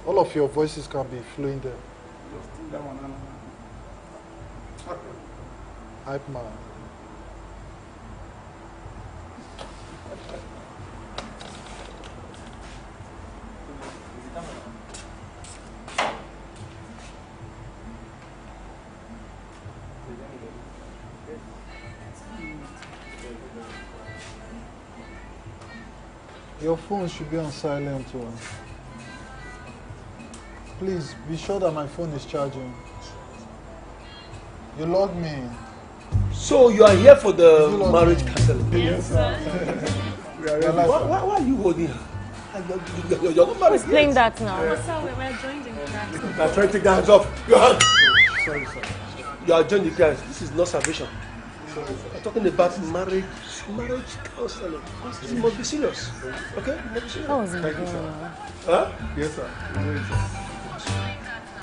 All of your voices can be flowing there. Hype man. Your phone should be on silent one. Please be sure that my phone is charging. You logged me in. So you are here for the marriage counseling? Yes, sir. Why are you holding her? You're not married. Who's playing that now? Yes. Sir, we're joining the class. I'm trying to take the hands off. Your hand. Sorry, sir. You are joining the class. This is not salvation. We're talking about marriage counseling. This must be serious. Okay? It must be serious. That was Thank you, sir. Huh? Yes, sir.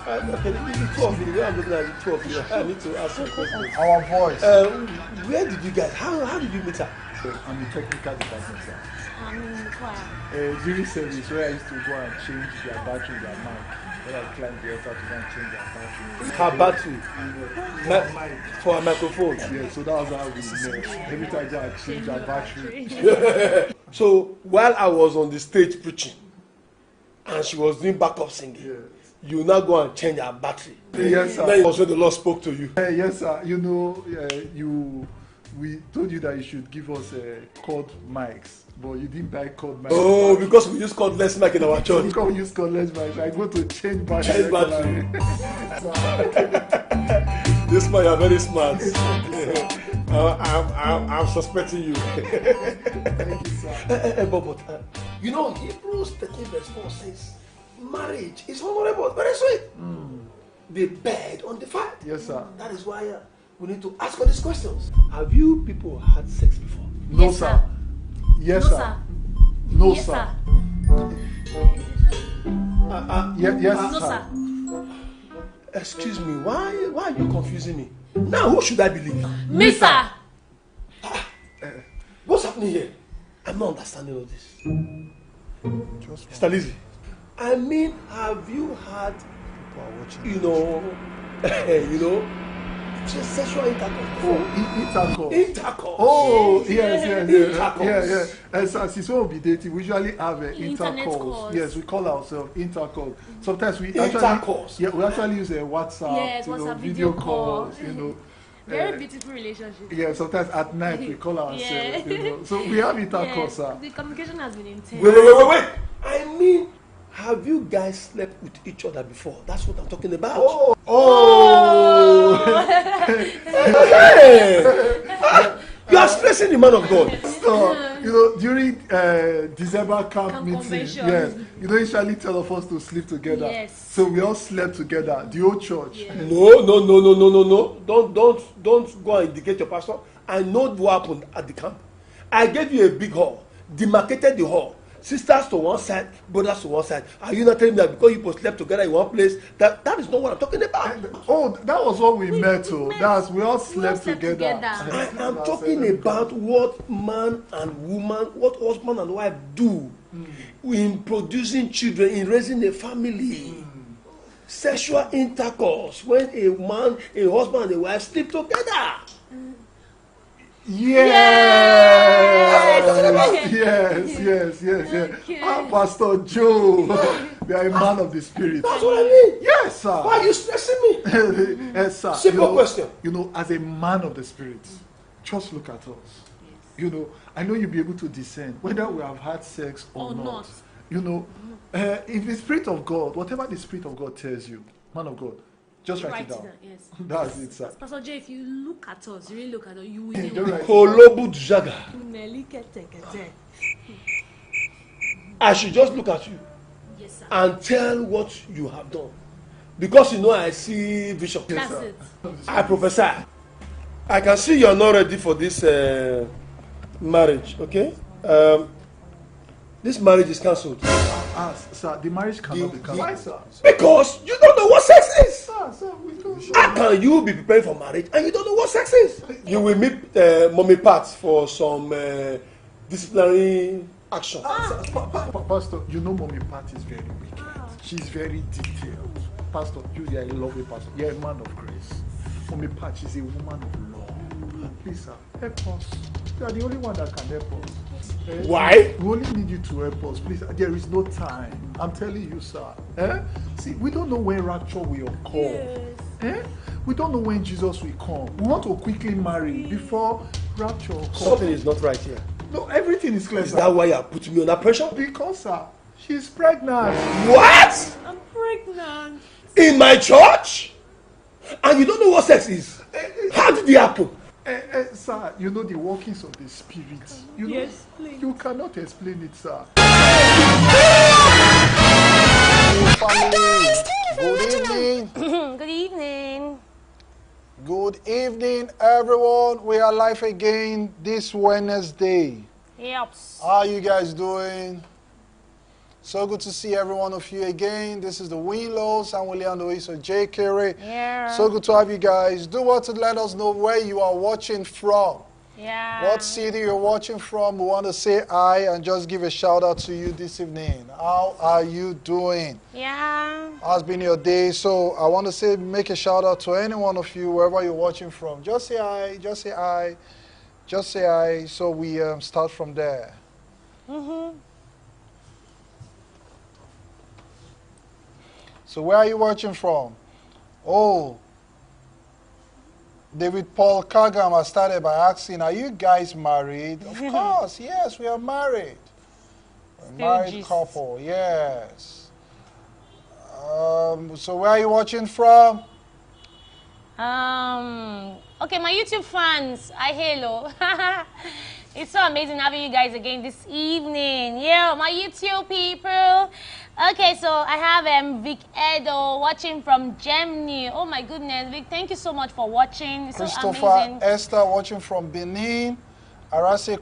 Okay, the two of you, the way I'm looking at the two of you, I need to ask some questions. Our voice. Where did you guys, how did you meet her? I'm the technical department, sir. I'm in the choir. During service, where I used to go and change their battery, their mic. When I climbed the altar to go and change their battery. Her battery? For a microphone? Yeah, so that was how we met. Every time I change their battery. So while I was on the stage preaching, and she was doing backup singing, Yes. you now go and change her battery. Yes, sir. Then also the Lord spoke to you. Yes, sir. You know, we told you that you should give us cord mics, but you didn't buy cord mics. Oh, because we use cordless mic in our church. You can't use cordless mics. I go to change battery. Change battery. This man, you're very smart. I'm suspecting you. Thank you, sir. But you know, Hebrews 13 verse 4 says, marriage is honorable, very sweet. The bed undefiled. Yes, sir. That is why we need to ask all these questions. Have you people had sex before? No, Yes, sir. Yes, sir. No, Yes, sir. Yes, No, sir. Excuse me, why are you confusing me? Now who should I believe? Me, sir. What's happening here? I'm not understanding all this. Just Mr. Lizzie, I mean, have you had, people are watching. you know, just sexual intercourse Oh, before? intercourse. Intercourse. Oh, yes. Intercourse. As since when we be dating, we usually have Internet intercourse. calls. Yes, we call ourselves intercourse. Sometimes we Intercourse. we actually use WhatsApp, Yes, WhatsApp video video call. calls, Very beautiful relationship. Yeah, sometimes at night we call ourselves, Yeah. So we have intercourse, sir. The communication has been intense. Wait. I mean, have you guys slept with each other before? That's what I'm talking about. Oh! Hey! You are stressing the man of God. So, during December camp meeting, convention. yes, usually tell of us to sleep together. Yes. So we all slept together, the whole church. Yeah. No. Don't go and indicate your pastor. I know what happened at the camp. I gave you a big hall, demarcated the hall. Sisters to one side, brothers to one side. Are you not telling me that because you both slept together in one place? That is not what I'm talking about. Oh, that was what we met. We all slept together. I am talking about what man and woman, what husband and wife do in producing children, in raising a family. Sexual intercourse when a husband and a wife sleep together. Yes. Pastor Joe, we are a man of the spirit. That's what I mean. Yes, sir. Why are you stressing me? Yes, sir. Simple question. As a man of the spirit, just look at us. I know you'll be able to discern whether we have had sex or not. If the Spirit of God, whatever the Spirit of God tells you, man of God, just write it down. Yes. That's it, sir. Pastor Jay, if you look at us, really look at us, you will Don't know. write it. Kolobu Jaga. Yes, I should just look at you sir. and tell what you have done. Because I see vision. Yes, That's sir. it. I prophesy. I can see you're not ready for this marriage, okay? This marriage is cancelled. Sir, the marriage cannot be cancelled. Why, sir? Because you don't know what sex is. Sir, we don't. How can you be preparing for marriage and you don't know what sex is? You will meet Mommy Pat for some disciplinary action. Pastor, Mommy Pat is very wicked. she's very detailed. Pastor, you are a lovely pastor. You're a man of grace. Mommy Pat, she's a woman of law. Please, sir, help us. You are the only one that can help us. Why? We only need you to help us. Please, there is no time. I'm telling you, sir. See, we don't know when rapture will occur. Yes. We don't know when Jesus will come. We want to quickly marry before rapture occurs. Something is not right here. No, everything is clear, Is sir. that why you are putting me under pressure? Because, sir, she's pregnant. What? I'm pregnant. In my church? And you don't know what sex is? How did it happen? Sir, you know the workings of the spirit. You know, Yes, please. you cannot explain it, sir. Family, good evening. Good evening. Good evening, everyone. We are live again this Wednesday. Yep. How are you guys doing? So good to see every one of you again. This is the Winlos. I'm William Oiso J. Kere. Yeah. So good to have you guys. Do what to let us know where you are watching from. Yeah. What city you're watching from. We want to say hi and just give a shout out to you this evening. How are you doing? Yeah. How's been your day? So I want to say, make a shout out to any one of you, wherever you're watching from. Just say hi, just say hi, just say hi. So we start from there. So where are you watching from? Oh, David Paul Kagam has started by asking, are you guys married? Of course, yes, we are married. We're a married gist. couple, yes. So where are you watching from? Okay, my YouTube fans, hello. It's so amazing having you guys again this evening. Yeah, my YouTube people. Okay, so I have Vic Edo watching from Germany. Oh my goodness, Vic, thank you so much for watching. It's so Christopher amazing. Esther watching from Benin. Arase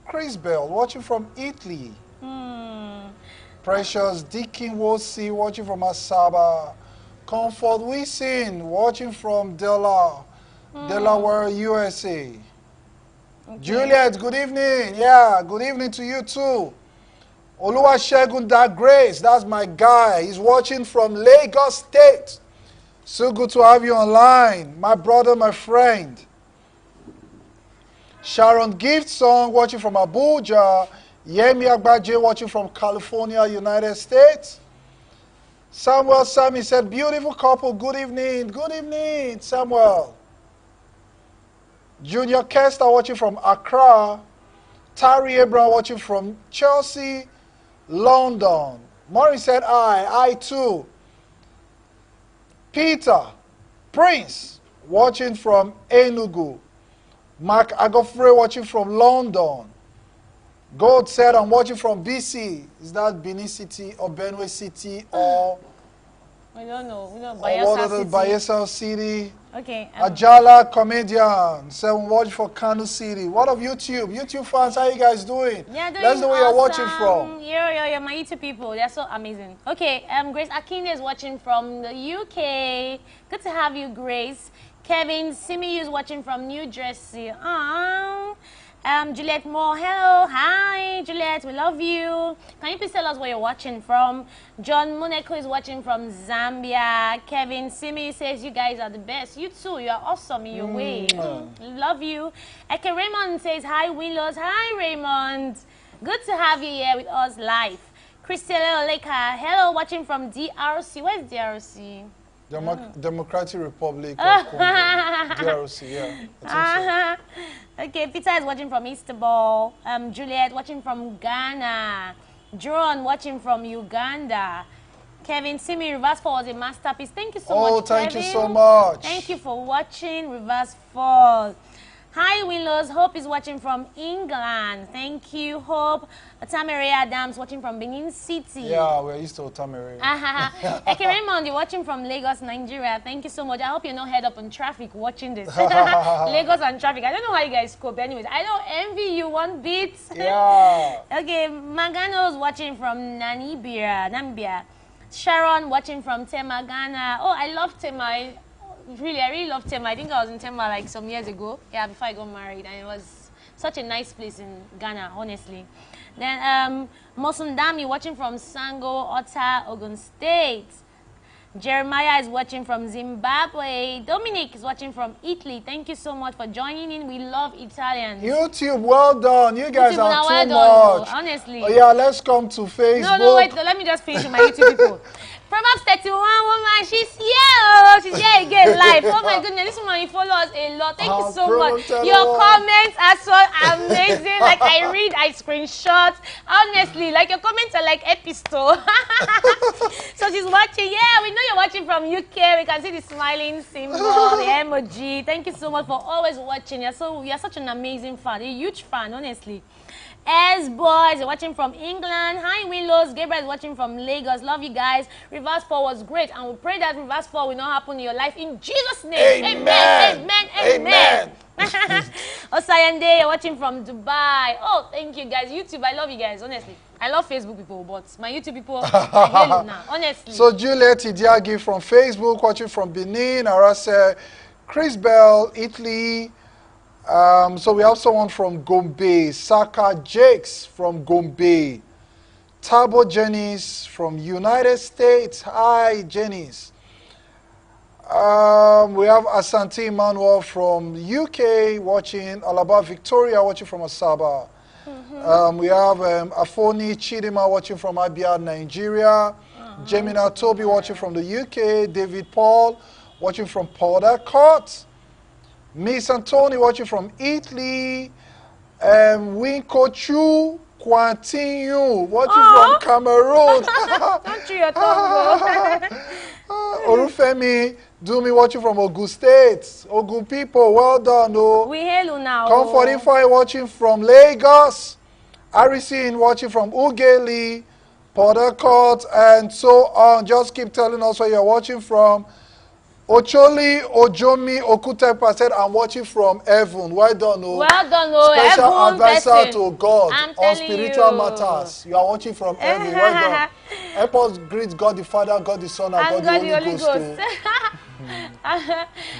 Chris Bell watching from Italy. Precious Deacon Wosi watching from Asaba. Comfort Wisin watching from Delaware, USA. Okay. Juliet, good evening. Yeah, good evening to you too. Oluwasegun Da Grace, that's my guy. He's watching from Lagos State. So good to have you online, my brother, my friend. Sharon Gift Song watching from Abuja. Yemi Agbaje watching from California, United States. Samuel Sami said, beautiful couple, good evening. Good evening, Samuel. Junior Kester watching from Accra. Tari Abraham watching from Chelsea, London. Maury said, I too. Peter Prince watching from Enugu. Mark Agofre watching from London. God said, I'm watching from BC. Is that Benin City or Benue City or We don't know. We don't what other Bayelsa Bayelsa City? Okay. Ajala comedian. So watch for Kano City. What of YouTube? YouTube fans, how you guys doing? Yeah, doing Let's know where you're watching awesome. from. Yeah, my YouTube people, they're so amazing. Okay, Grace Akinde is watching from the UK. Good to have you, Grace. Kevin Simiyu is watching from New Jersey. Juliet Moore, hello, hi, Juliet, we love you. Can you please tell us where you're watching from? John Muneko is watching from Zambia. Kevin Simi says you guys are the best. You too, you are awesome in your way. Love you. Eke Raymond says, hi, Winlos. Hi, Raymond. Good to have you here with us live. Christelle Oleka, hello, watching from DRC. Where's DRC? Democratic Republic of Congo. DRC, yeah. I think so. Okay, Peter is watching from Istanbul. Juliet watching from Ghana. John watching from Uganda. Kevin, Simi, Reverse Fall was a masterpiece. Thank you so much, thank Kevin. you so much. Thank you for watching Reverse Fall. Hi, Winlos. Hope is watching from England. Thank you, Hope. Tamere Adams watching from Benin City. Yeah, we're used to Tamere. Eke Raymond, you're watching from Lagos, Nigeria. Thank you so much. I hope you're not head up on traffic watching this. Lagos and traffic. I don't know how you guys cope. Anyways, I don't envy you one bit. Yeah. Okay, Magano's watching from Namibia. Sharon watching from Tema, Ghana. Oh, I love Tema. I really love Tema. I think I was in Tema like some years ago. Yeah, before I got married. And it was such a nice place in Ghana, honestly. Then Mosundami watching from Sango, Ota, Ogun State. Jeremiah is watching from Zimbabwe. Dominic is watching from Italy. Thank you so much for joining in. We love Italians. YouTube, well done. You guys YouTube, are well too done, much. honestly. Oh, yeah, let's come to Facebook. No, wait. Let me just finish with my YouTube people. Proverbs 31 woman, she's here. Oh, she's here again live. Oh my goodness, this woman, you follow us a lot. Thank you so much. Your comments are so amazing. Like I read, I screenshot. Honestly, like your comments are like epistle. So she's watching. Yeah, we know you're watching from UK. We can see the smiling symbol, the emoji. Thank you so much for always watching. You're such an amazing fan, a huge fan, honestly. Boys are watching from England. Hi Winlos. Gabriel is watching from Lagos. Love you guys. Reverse 4 was great, and we pray that reverse 4 will not happen in your life in Jesus' name. Amen. Amen. Osayande, you're watching from Dubai. Oh, thank you guys. YouTube, I love you guys. Honestly, I love Facebook people, but my YouTube people, I hate you now. Honestly. So Juliet Idiagi from Facebook, watching from Benin. Arase, Chris Bell, Italy. So we have someone from Gombe, Saka Jakes from Gombe, Tabo Jennings from United States. Hi, Jennings. We have Asante Emmanuel from UK watching, Alaba Victoria watching from Asaba. We have Afoni Chidima watching from Abia, Nigeria. Jemina Toby watching from the UK. David Paul watching from Port Harcourt. Miss Antoni watching from Italy. Winko Chu Quantinho watching from Cameroon. Don't chew your tongue, Orufemi Dumi watching from Ogun State. Ogun people, well done. Oh. We hail you now. Comfort Ify watching from Lagos. Arisin watching from Ugeli, Port Harcourt, and so on. Just keep telling us where you're watching from. Ocholi Ojomi Okutepa said, I'm watching from heaven. Well done, oh. Well done, oh. Special Heaven advisor person. to God I'm on telling spiritual you. matters. You are watching from heaven. Well done. Help us greet God the Father, God the Son, and God the Holy Ghost.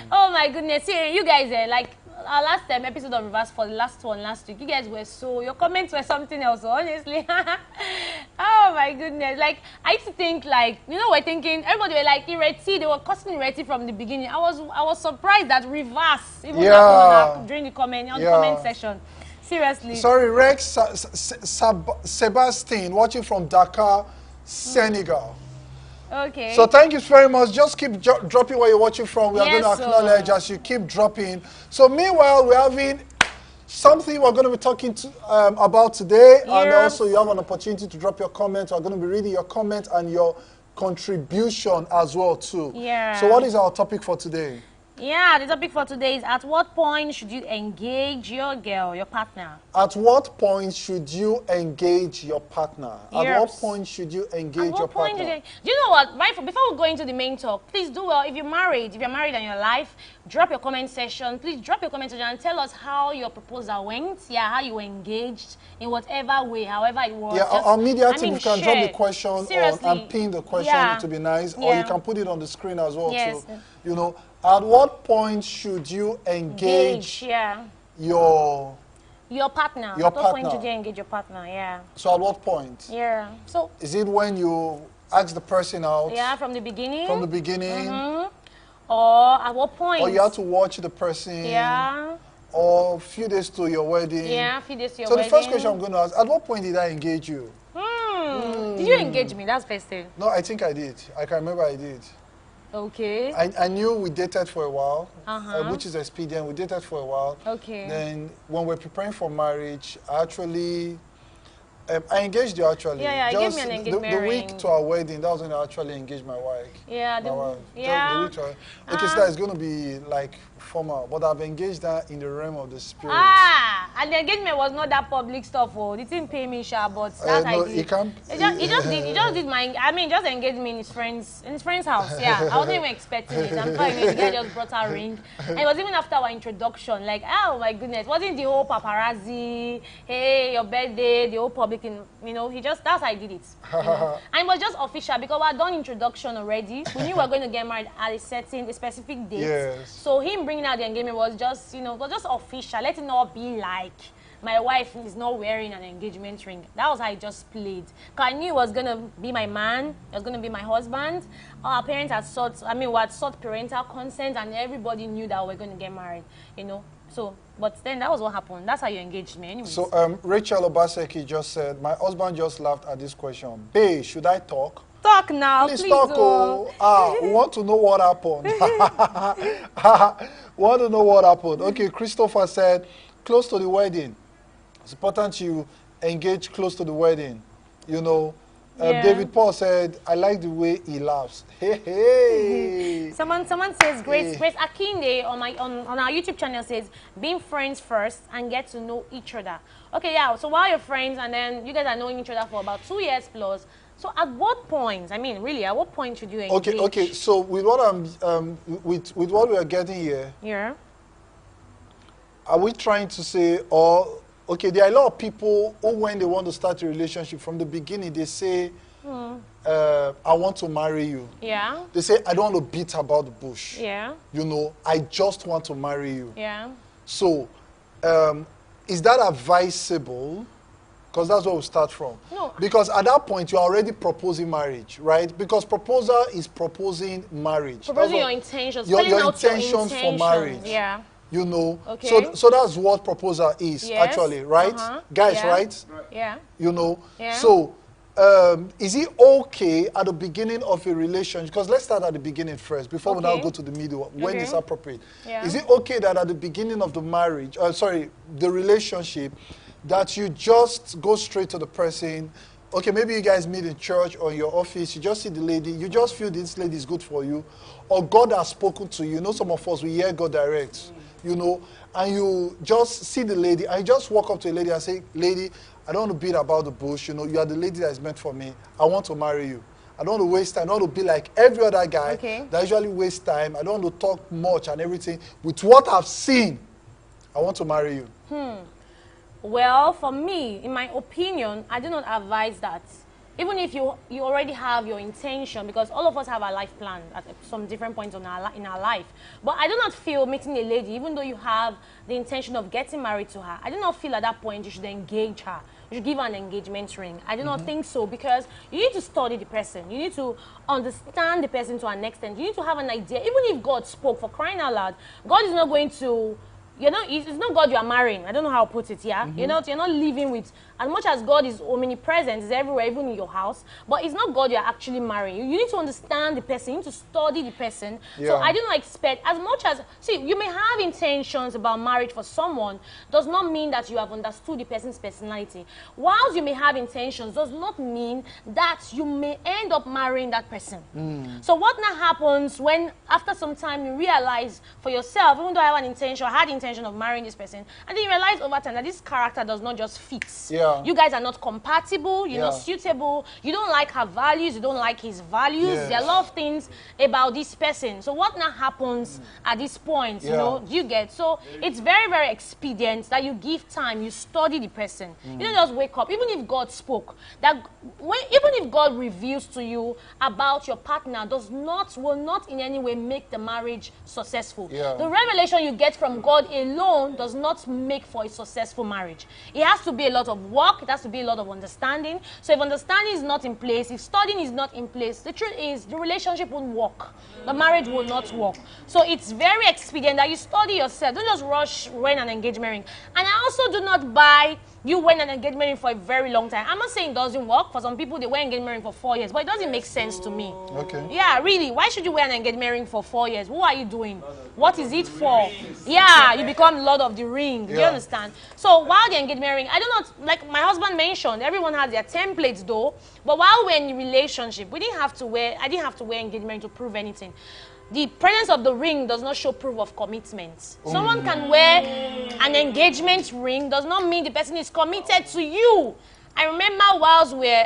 Oh my goodness. See, you guys like our last episode of Reverse for the last one last week, you guys were your comments were something else, honestly. Oh my goodness. Like, I used to think, like, we're thinking, everybody were like, Ireti, they were cussing Ireti from the beginning. I was surprised that Reverse even happened during the comment section. Seriously. Sorry, Rex Sebastian, watching from Dakar, Senegal. Okay. So thank you very much. Just keep dropping where you're watching from. We are going to acknowledge as you keep dropping. So meanwhile, we're having something we're going to be talking about today. And also you have an opportunity to drop your comments. We're going to be reading your comments and your contribution as well too. Yeah. So what is our topic for today? Yeah, the topic for today is, at what point should you engage your girl, your partner? At what point should you engage your partner? Yes. At what point should you engage your partner? Do you know what? Before we go into the main talk, please do well. If you're married in your life, drop your comment section. Please drop your comment section and tell us how your proposal went. Yeah, how you were engaged in whatever way, however it was. Yeah, our media team can drop the question on and pin the question to be nice, or you can put it on the screen as well too. At what point should you engage your partner? At what point should you engage your partner? Yeah. So at what point? Yeah. So is it when you ask the person out? Yeah, from the beginning. From the beginning. Or at what point? Or you have to watch the person. Yeah. Or a few days to your wedding. Yeah, a few days to your wedding. So the first question I'm going to ask: at what point did I engage you? Did you engage me? That's first thing. No, I think I did. I can remember I did. Okay. I knew we dated for a while, which is expedient. We dated for a while. Okay. Then when we're preparing for marriage, I engaged you actually. Yeah, you gave me an engagement the week to our wedding, that was when I actually engaged my wife. Yeah, the week okay, so it's going to be like formal, but I've engaged her in the realm of the spirit. And the engagement was not that public stuff. Oh, they didn't pay me, but that I did. He just did my. Just engaged me in his friend's house. Yeah, I wasn't even expecting it. I'm telling you, the guy just brought her ring, and it was even after our introduction. Like, oh my goodness, wasn't the whole paparazzi? Hey, your birthday, the whole public thing. That's how I did it. And it was just official because we had done introduction already. We knew we were going to get married at a specific date. Yes. So him bringing out the engagement was just, was just official. Let it not be like my wife is not wearing an engagement ring. That was how I just played. Because I knew he was going to be my man, he was going to be my husband. Our parents had sought, we had sought parental consent, and everybody knew that we were going to get married, you know. So, but then that was what happened. That's how you engaged me anyway. So, Rachel Obaseki just said, my husband just laughed at this question. Babe, should I talk? Talk now, Please talk. Oh. We want to know what happened. We want to know what happened. Okay, Christopher said, close to the wedding. It's important you engage close to the wedding. You know, David Paul said, I like the way he laughs. Hey, hey. Someone says, Grace Akinde on our YouTube channel says, being friends first and get to know each other. Okay, yeah, so while you're friends and then you guys are knowing each other for about 2 years plus, so at what point, really, at what point should you engage? Okay, so with what with what we are getting here, yeah, are we trying to say, okay, there are a lot of people who, when they want to start a relationship from the beginning, they say, I want to marry you. Yeah. They say, I don't want to beat about the bush. Yeah. You know, I just want to marry you. Yeah. So, is that advisable? Because that's where we start from. No. Because at that point, you're already proposing marriage, right? Because proposal is proposing marriage. Proposing your intentions. Your intentions for marriage. Yeah. You know, okay. so that's what proposal is, actually, right? Guys, yeah. right? Yeah. You know, yeah. So is it okay at the beginning of a relationship? Because let's start at the beginning first, before we now go to the middle, when it's appropriate. Yeah. Is it okay that at the beginning of the marriage, the relationship, that you just go straight to the person? Okay, maybe you guys meet in church or in your office, you just see the lady, you just feel this lady is good for you, or God has spoken to you. You know, some of us, we hear God direct. You know, and you just see the lady, and you just walk up to a lady and say, lady, I don't want to beat about the bush, you know, you are the lady that is meant for me. I want to marry you. I don't want to waste time. I don't want to be like every other guy that usually wastes time. I don't want to talk much and everything. With what I've seen, I want to marry you. Well, for me, in my opinion, I do not advise that. Even if you already have your intention, because all of us have our life plan at some different points in our life. But I do not feel meeting a lady, even though you have the intention of getting married to her, I do not feel at that point you should engage her. You should give her an engagement ring. I do not think so, because you need to study the person. You need to understand the person to an extent. You need to have an idea. Even if God spoke, for crying out loud, God is not going to... it's not God you are marrying. I don't know how to put it, yeah? You're not living with, as much as God is omnipresent, is everywhere, even in your house, but it's not God you're actually marrying. You need to understand the person, you need to study the person. Yeah. So I do not expect, as much as, you may have intentions about marriage for someone, does not mean that you have understood the person's personality. Whilst you may have intentions, does not mean that you may end up marrying that person. So what now happens when, after some time, you realize for yourself, even though I have an intention, I had intention of marrying this person, and then you realize over time that this character does not just fit. Yeah. You guys are not compatible, you're not suitable, you don't like her values, you don't like his values. Yes. There are a lot of things about this person. So what now happens at this point, you know, do you get? So it's very, very expedient that you give time, you study the person. You don't just wake up, even if God spoke, even if God reveals to you about your partner, will not in any way make the marriage successful. The revelation you get from God alone does not make for a successful marriage. It has to be a lot of work, it has to be a lot of understanding. So if understanding is not in place, if studying is not in place, the truth is the relationship won't work. The marriage will not work. So it's very expedient that you study yourself. Don't just rush when an engagement ring. And I also do not buy you wear an engagement ring for a very long time. I'm not saying it doesn't work. For some people, they wear engagement ring for 4 years, but it doesn't make sense to me. Okay. Yeah, really. Why should you wear an engagement ring for 4 years? What are you doing? What is it for? Yeah, you become Lord of the Ring. Do you understand? So while the engagement ring, I do not, like my husband mentioned, everyone has their templates though. But while we're in a relationship, I didn't have to wear engagement ring to prove anything. The presence of the ring does not show proof of commitment. Someone can wear an engagement ring, does not mean the person is committed to you. I remember whilst we're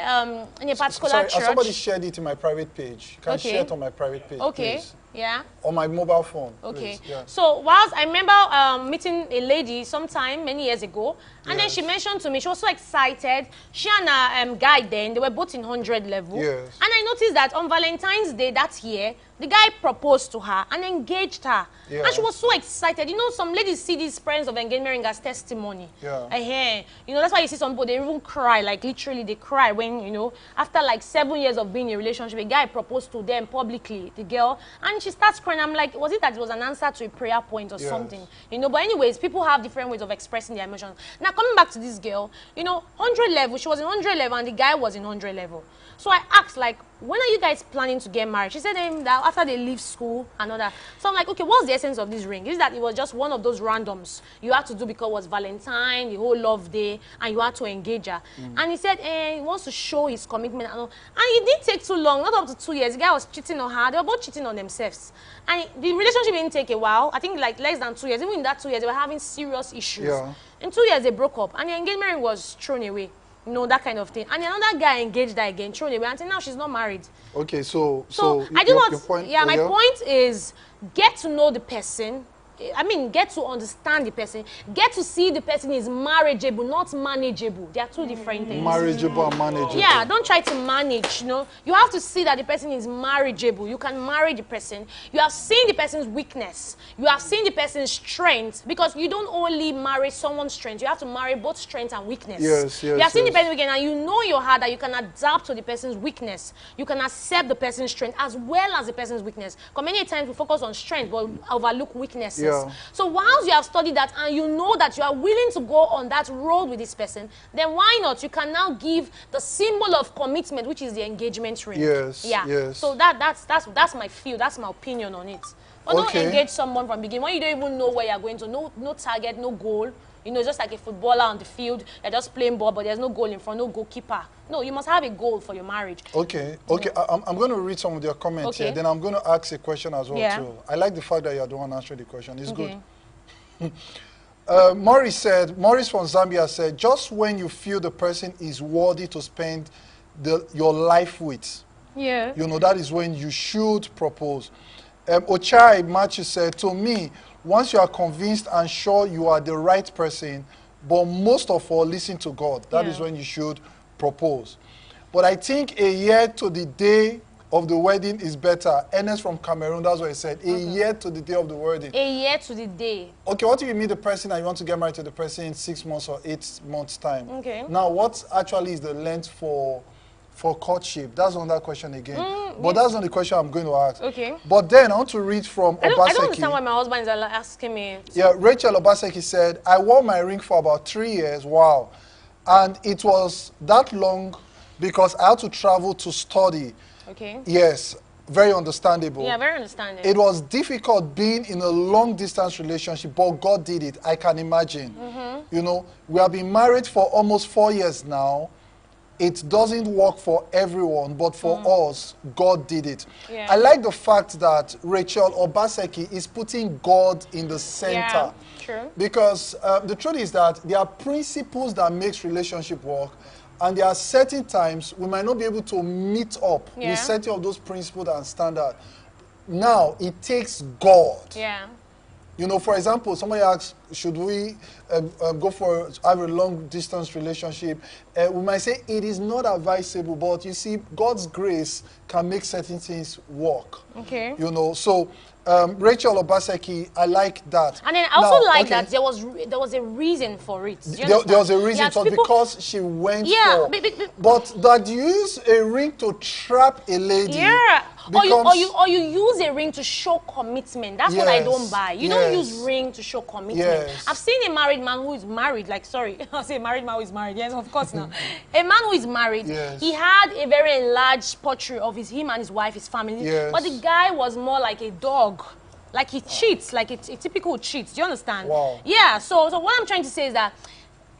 in a particular church. Somebody shared it in my private page. Can I share it on my private page, please? Yeah. On my mobile phone. Okay. Yeah. So whilst I remember meeting a lady sometime many years ago, And then she mentioned to me, she was so excited. She and her guy then, they were both in 100 level. Yes. And I noticed that on Valentine's Day that year, the guy proposed to her and engaged her. Yeah. And she was so excited. You know, some ladies see these friends of engagement ring as testimony. Yeah. You know, that's why you see some people, they even cry, like literally they cry when, you know, after like 7 years of being in a relationship, a guy proposed to them publicly, the girl, and she starts crying. I'm like, was it that it was an answer to a prayer point or something? You know, but anyways, people have different ways of expressing their emotions. Now, coming back to this girl, you know, 100 level, she was in 100 level and the guy was in 100 level. So I asked, like, when are you guys planning to get married? She said that after they leave school and all that. So I'm like, okay, what's the essence of this ring? Is that it was just one of those randoms you had to do because it was Valentine, the whole love day, and you had to engage her. And he said he wants to show his commitment. And it didn't take too long, not up to 2 years. The guy was cheating on her. They were both cheating on themselves. And the relationship didn't take a while. I think like less than 2 years. Even in that 2 years, they were having serious issues. Yeah. In 2 years, they broke up. And the engagement ring was thrown away. You know, that kind of thing. And another guy engaged her again, thrown away, until now she's not married. Okay, so I do not. your point, my point is get to know the person. I mean, get to understand the person. Get to see the person is marriageable, not manageable. They are two different things. Marriageable and manageable. Yeah, don't try to manage, you know. You have to see that the person is marriageable. You can marry the person. You have seen the person's weakness. You have seen the person's strength. Because you don't only marry someone's strength. You have to marry both strength and weakness. Yes. You have seen the person's weakness and you know your heart that you can adapt to the person's weakness. You can accept the person's strength as well as the person's weakness. Because many times we focus on strength but overlook weaknesses. Yeah. So once you have studied that and you know that you are willing to go on that road with this person, then why not? You can now give the symbol of commitment, which is the engagement ring. Yes. Yeah. Yes. So that's my feel. That's my opinion on it. But don't engage someone from the beginning when you don't even know where you're going to. No target, no goal. You know, just like a footballer on the field, you're just playing ball, but there's no goal in front, no goalkeeper. No, you must have a goal for your marriage. Okay. I'm going to read some of your comments here. Then I'm going to ask a question as well too. I like the fact that you're the one answering the question. It's good. Maurice from Zambia said, just when you feel the person is worthy to spend your life with, you know, that is when you should propose. Ochai Machi said, to me, once you are convinced and sure you are the right person, but most of all, listen to God. That is when you should propose. But I think a year to the day of the wedding is better. Ernest from Cameroon, that's what he said. A year to the day of the wedding. A year to the day. Okay, what if you meet the person and you want to get married to the person in 6 months or 8 months' time? Okay. Now, what actually is the length for courtship? That's another question again. But that's not the question I'm going to ask. Okay. But then I want to read from Obaseki. I don't understand why my husband is asking me. Yeah, Rachel Obaseki said, I wore my ring for about 3 years. Wow. And it was that long because I had to travel to study. Okay. Yes, very understandable. Yeah, very understandable. It was difficult being in a long-distance relationship, but God did it. I can imagine. You know, we have been married for almost 4 years now. It doesn't work for everyone, but for us, God did it. Yeah. I like the fact that Rachel Obaseki is putting God in the center. Yeah, true. Because the truth is that there are principles that makes relationship work, and there are certain times we might not be able to meet up with certain of those principles and standards. Now, it takes God. Yeah. You know, for example, somebody asks, should we go for have a long distance relationship? We might say it is not advisable, but you see, God's grace can make certain things work. Okay. You know, so Rachel Obaseki, I like that. And then I also like that there was a reason for it. There was a reason, so because she went for. But that you use a ring to trap a lady. Yeah. Or you use a ring to show commitment. That's what I don't buy. You don't use ring to show commitment. Yes. I've seen a married man who is married, like, sorry, I'll say a married man who is married. Yes, of course now. A man who is married, he had a very enlarged portrait of him and his wife, his family. Yes. But the guy was more like a dog. Like he cheats, like a typical cheat. Do you understand? Wow. Yeah, so what I'm trying to say is that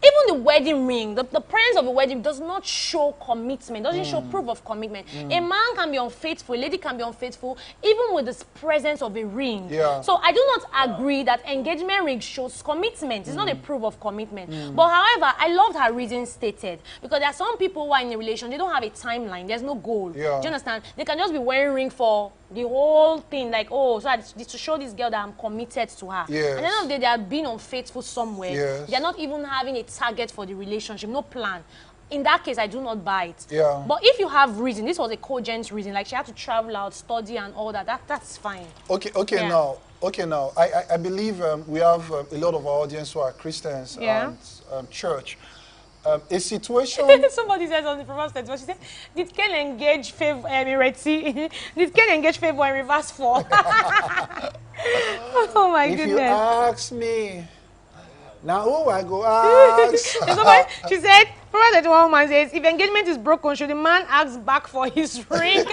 even the wedding ring, the presence of a wedding does not show commitment, doesn't show proof of commitment. A man can be unfaithful, a lady can be unfaithful, even with the presence of a ring. Yeah. So I do not agree that engagement ring shows commitment. It's not a proof of commitment. But however, I loved her reason stated. Because there are some people who are in a relation, they don't have a timeline, there's no goal. Yeah. Do you understand? They can just be wearing ring for the whole thing, like, oh, so to show this girl that I'm committed to her. Yes. And at the end of the day, they are being unfaithful somewhere. Yes. They're not even having a target for the relationship, no plan. In that case, I do not buy it. Yeah. But if you have reason, this was a cogent reason, like she had to travel out, study and all that, that's fine. Okay, Yeah. now, I believe we have a lot of our audience who are Christians Yeah. and church. A situation... Somebody said on the previous statement, but she said, did Ken engage favor did Ken engage favor in reverse 4? Oh my If goodness. you ask me, now who I go ask? She said, Proverbs 31 woman says, if engagement is broken, should the man ask back for his ring?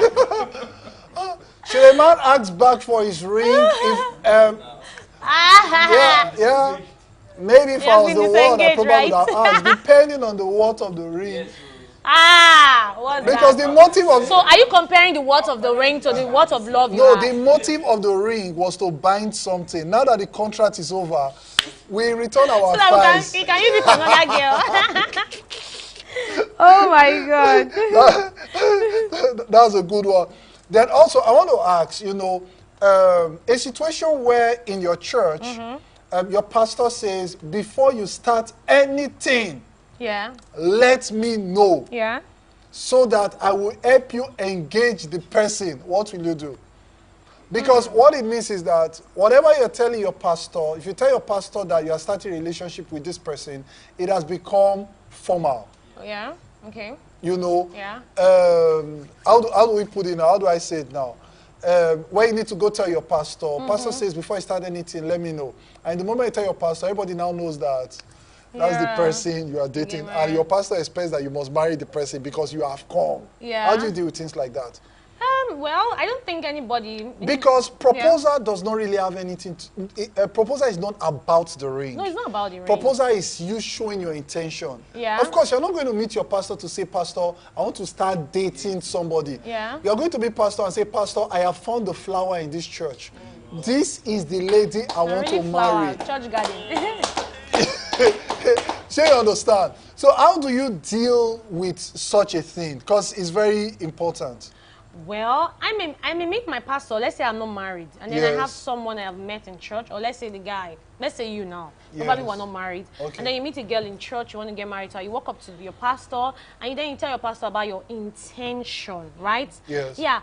Should a man ask back for his ring if... yeah. Maybe if I was the one, I probably would have asked, depending on the worth of the ring. What's Because that? the motive of... So are you comparing the worth of the ring to the worth of love you No, have? the motive of the ring was to bind something. Now that the contract is over, we return our So that thighs. we can use it for another girl. Oh my God. That's a good one. Then also, I want to ask, a situation where in your church, your pastor says, before you start anything, Yeah. let me know Yeah. so that I will help you engage the person. What will you do? Because what it means is that whatever you're telling your pastor, if you tell your pastor that you are starting a relationship with this person, it has become formal. Yeah. Okay. Yeah. Yeah. How do we put it now? How do I say it now? Where you need to go tell your pastor. Pastor says, before you start anything, let me know. And the moment you tell your pastor, everybody now knows that that's the person you are dating. And your pastor expects that you must marry the person because you have come. Yeah. How do you deal with things like that? Well, I don't think anybody... Because proposal does not really have anything to... proposal is not about the ring. No, it's not about the ring. Proposal is you showing your intention. Yeah. Of course, you're not going to meet your pastor to say, Pastor, I want to start dating somebody. Yeah. You're going to meet pastor and say, Pastor, I have found the flower in this church. This is the lady I want to marry. Church garden. So you understand. So how do you deal with such a thing? Because it's very important. Well, I may meet my pastor. Let's say I'm not married, and then I have someone I have met in church, or let's say the guy. Let's say you now. Probably we're not married. Okay. And then you meet a girl in church, you want to get married to her. You walk up to your pastor, and then you tell your pastor about your intention, right? Yes. Yeah.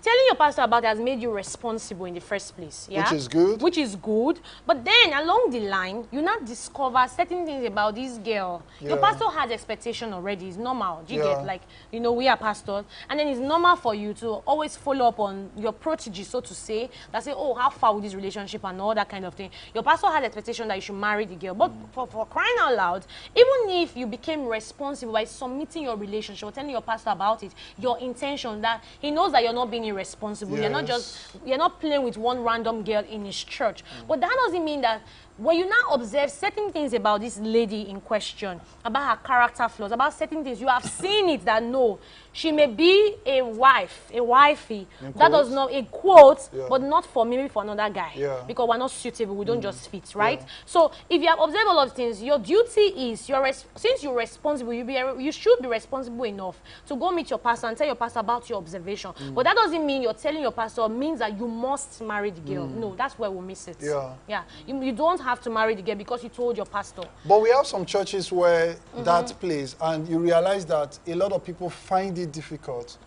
Telling your pastor about it has made you responsible in the first place. Yeah? Which is good. Which is good. But then along the line, you now discover certain things about this girl. Your pastor has expectation already. It's normal. Do you get? Like, we are pastors. And then it's normal for you to always follow up on your protege, so to say, that say, oh, how far with this relationship and all that kind of thing. Your pastor has expectation that you should marry the girl. But for crying out loud, even if you became responsible by submitting your relationship or telling your pastor about it, your intention that he knows that you're not being irresponsible. You're not playing with one random girl in his church. But that doesn't mean that when you now observe certain things about this lady in question, about her character flaws, about certain things, you have seen it that no, she may be a wifey. That does not, a quote, but not for me, maybe for another guy. Yeah. Because we're not suitable, we don't just fit, right? Yeah. So if you have observed a lot of things, your duty is, since you're responsible, you should be responsible enough to go meet your pastor and tell your pastor about your observation. But that doesn't mean you're telling your pastor means that you must marry the girl. No, that's where we miss it. Yeah. You don't have to marry the girl because you told your pastor. But we have some churches where that plays, and you realize that a lot of people find it difficult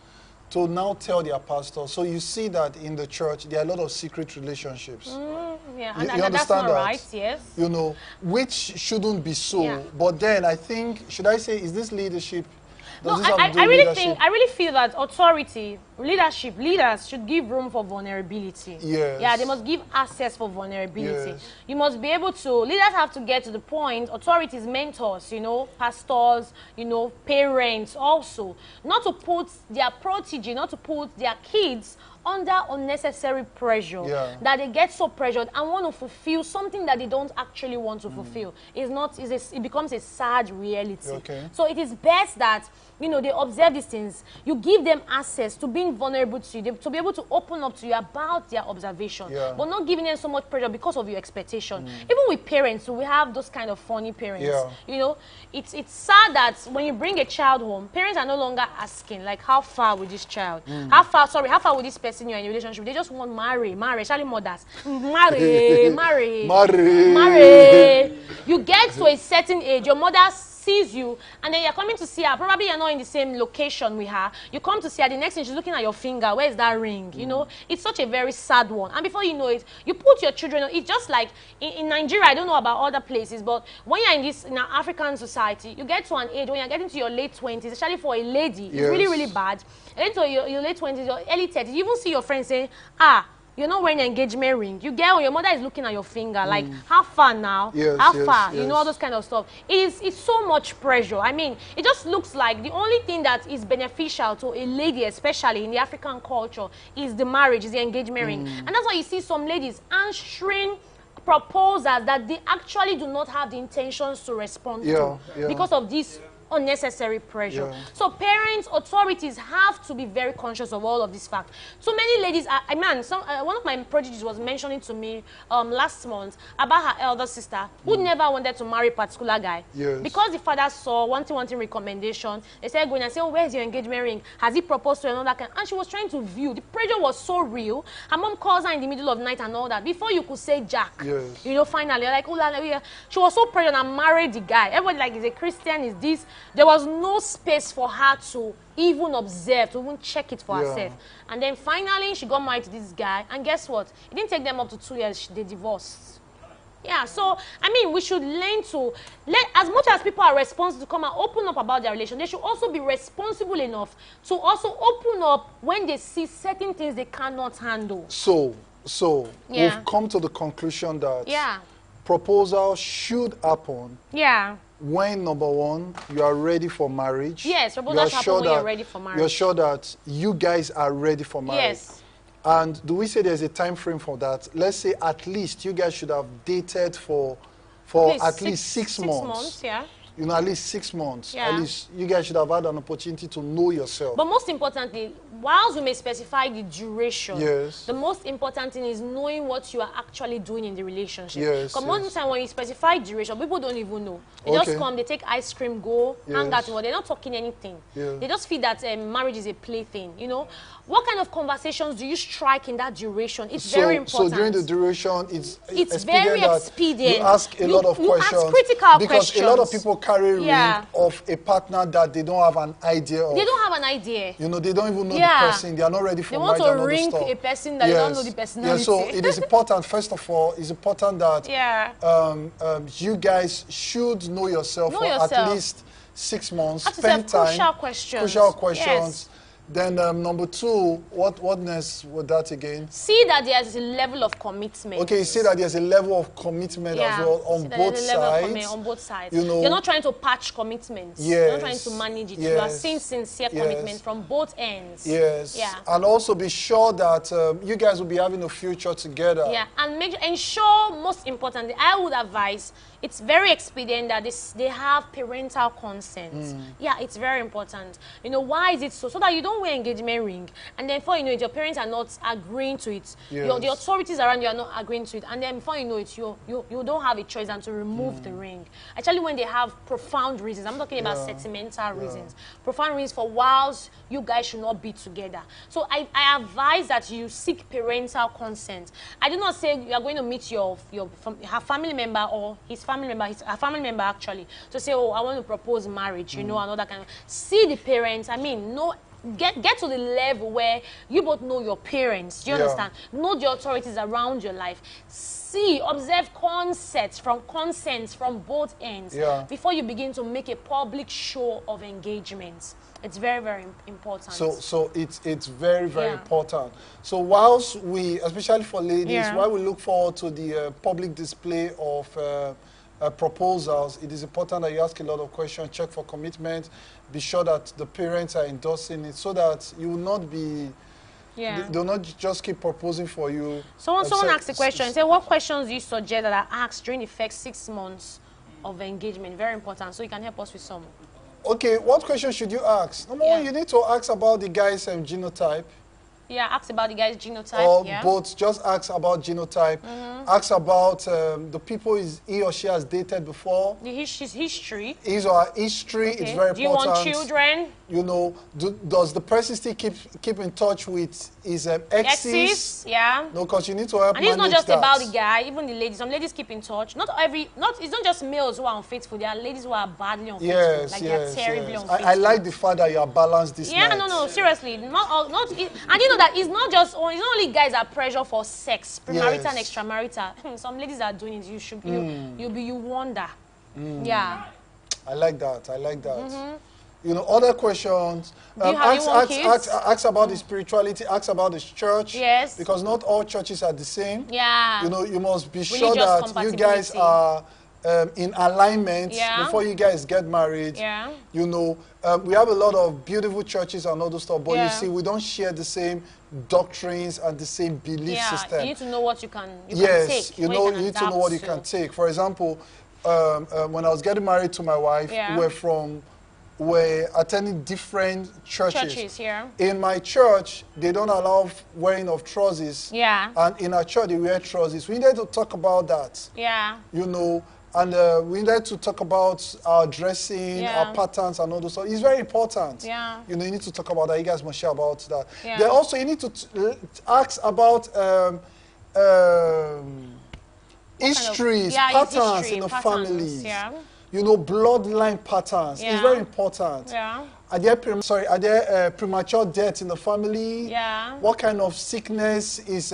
to now tell their pastor. So you see that in the church, there are a lot of secret relationships. Yeah, you and that's understand not that? right, yes. Which shouldn't be so. Yeah. But then I think, should I say, is this leadership? No, I really feel that leaders should give room for vulnerability. Yes. Yeah, they must give access for vulnerability. Yes. You must be able to, leaders have to get to the point, authorities, mentors, pastors, parents also, not to put their protege, not to put their kids under unnecessary pressure, that they get so pressured and want to fulfill something that they don't actually want to fulfill. It becomes a sad reality. Okay. So it is best that you know, they observe these things, you give them access to being vulnerable to you, to be able to open up to you about their observation, but not giving them so much pressure because of your expectation. Even with parents, we have those kind of funny parents. You know, it's sad that when you bring a child home, parents are no longer asking, like, how far with this child? How far with this person you're in a relationship? They just want marry, especially mothers. Marry. You get to a certain age, your mother sees you, and then you're coming to see her. Probably you're not in the same location with her. You come to see her, the next thing she's looking at your finger. Where's that ring? You know, it's such a very sad one. And before you know it, you put your children on. It's just like in Nigeria, I don't know about other places, but when you're in an African society, you get to an age when you're getting to your late 20s, especially for a lady, it's really, really bad. And then to your late 20s, your early 30s, you even see your friends saying, you're not wearing an engagement ring. You get when your mother is looking at your finger, like, how far now? How far? You know, all those kind of stuff. It's so much pressure. I mean, it just looks like the only thing that is beneficial to a lady, especially in the African culture, is the marriage, is the engagement ring. And that's why you see some ladies answering proposals that they actually do not have the intentions to respond to because of this unnecessary pressure. So parents, authorities have to be very conscious of all of this fact. So many ladies, one of my prodigies was mentioning to me last month about her elder sister who never wanted to marry a particular guy. Because the father saw wanting recommendation, they said, going and say, oh, where's your engagement ring? Has he proposed to another guy? And she was trying to view. The pressure was so real. Her mom calls her in the middle of the night and all that. Before you could say Jack, you know, finally, like, oh, she was so pressured and married the guy. Everybody like, is a Christian, is this? There was no space for her to even observe, to even check it for herself. And then finally, she got married to this guy. And guess what? It didn't take them up to 2 years. They divorced. Yeah, so, I mean, we should learn to, as much as people are responsible to come and open up about their relation, they should also be responsible enough to also open up when they see certain things they cannot handle. So we've come to the conclusion that proposal should happen when, number one, you are ready for marriage. Yes, proposals happen when you're ready for marriage. You're sure that you guys are ready for marriage. Yes. And do we say there's a time frame for that? Let's say at least you guys should have dated for at least six months. You know, at least 6 months. At least you guys should have had an opportunity to know yourself. But most importantly, whilst we may specify the duration, the most important thing is knowing what you are actually doing in the relationship. Because most of the time when you specify duration, people don't even know. They just come, they take ice cream, go, hang out, they're not talking anything. They just feel that marriage is a plaything, you know. What kind of conversations do you strike in that duration? It's very important. So during the duration, it's very expedient. You ask a lot of questions. You ask critical questions. Because a lot of people carry ring of a partner that they don't have an idea of. They don't have an idea. You know, they don't even know the person. They are not ready for marriage. They want to ring a person that they don't know the personality. So it is important, first of all, it's important that you guys should know yourself for at least 6 months. Spend time. Crucial questions. Then number two, whatness with that again? See that there's a level of commitment. Okay, see that there's a level of commitment as well on both sides. On both sides. You know, you're not trying to patch commitments. You're not trying to manage it. You are seeing sincere commitment from both ends. And also be sure that you guys will be having a future together. And ensure, most importantly, I would advise, it's very expedient that they have parental consent. It's very important. You know, why is it so? So that you don't wear engagement ring, and then before you know it, your parents are not agreeing to it. The authorities around you are not agreeing to it, and then before you know it, you don't have a choice than to remove the ring. Actually, when they have profound reasons, I'm talking about sentimental reasons, profound reasons for whilst you guys should not be together. So I advise that you seek parental consent. I do not say you are going to meet her family member or his family member, a family member actually, to say, oh, I want to propose marriage, you know, another kind of. See the parents. I mean, get to the level where you both know your parents. Do you understand? Know the authorities around your life. Observe consents from both ends before you begin to make a public show of engagements. It's very, very important. So it's very, very important. So whilst we, especially for ladies, while we look forward to the public display of proposals, it is important that you ask a lot of questions, check for commitment, be sure that the parents are endorsing it, so that you will not be, they'll not just keep proposing for you. Someone asked a question, say, what questions do you suggest that are asked during the first 6 months of engagement? Very important, so you can help us with some. Okay, what question should you ask? Number one, you need to ask about the guy's genotype. Yeah, ask about the guy's genotype. Or yeah. both, just ask about genotype. Ask about the people he or she has dated before. His history. His or her history is very important. Do you want children? You know, does the person still keep in touch with his exes? Yeah. No, because you need to help And it's not manage just that. about the guy, even the ladies. Some ladies keep in touch. It's not just males who are unfaithful. There are ladies who are badly unfaithful. Yes, like yes, they are terribly yes. unfaithful. I like the fact that you are balanced this Yeah, night. no, seriously. And you know that it's not only guys that pressure for sex, premarital and extramarital. Some ladies are doing it. You wonder. Yeah. I like that. I like that. You know, other questions. Ask about the spirituality. Ask about the church. Yes. Because not all churches are the same. Yeah. You know, you must be Religious sure that you guys are in alignment before you guys get married. Yeah. You know, we have a lot of beautiful churches and all those stuff, but you see, we don't share the same doctrines and the same belief system. You need to know what you can take. Yes, you need to know what you can take. For example, when I was getting married to my wife, we're attending different churches. In my church, they don't allow wearing of trousers. Yeah. And in our church, they wear trousers. We needed to talk about that. Yeah. You know, and we needed to talk about our dressing, our patterns, and all those stuff. It's very important. Yeah. You know, you need to talk about that. You guys must share about that. Yeah. Then also, you need to ask about histories, patterns in the families. Yeah. You know, bloodline patterns. It's very important. Yeah. Are there premature deaths in the family? Yeah. What kind of sickness is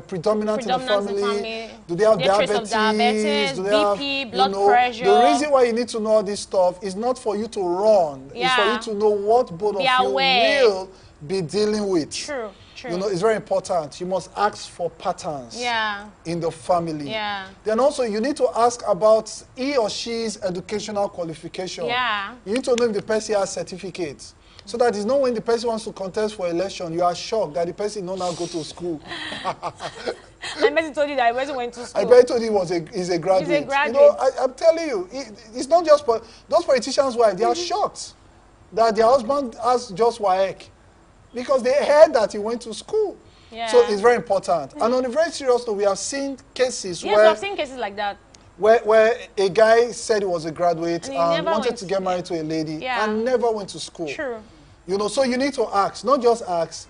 predominant in the family? Do they have diabetes? Do they BP, have, blood pressure? The reason why you need to know all this stuff is not for you to run. It's for you to know what both of you will be dealing with. True. You know, it's very important. You must ask for patterns in the family. Yeah. Then also, you need to ask about he or she's educational qualification. Yeah. You need to know if the person has certificates. So that it's not when the person wants to contest for election, you are shocked that the person don't now go to school. I bet he told you that I wasn't went to school. I bet he told you he's a graduate. He's a graduate. You know, I'm telling you, it's not just for those politicians' wives. They are shocked that their husband has just WAEC. Because they heard that he went to school. Yeah. So it's very important. And on a very serious note, we have seen cases where... Yes, I've seen cases like that. Where a guy said he was a graduate and wanted to get married to a lady and never went to school. True. You know, so you need to ask, not just ask.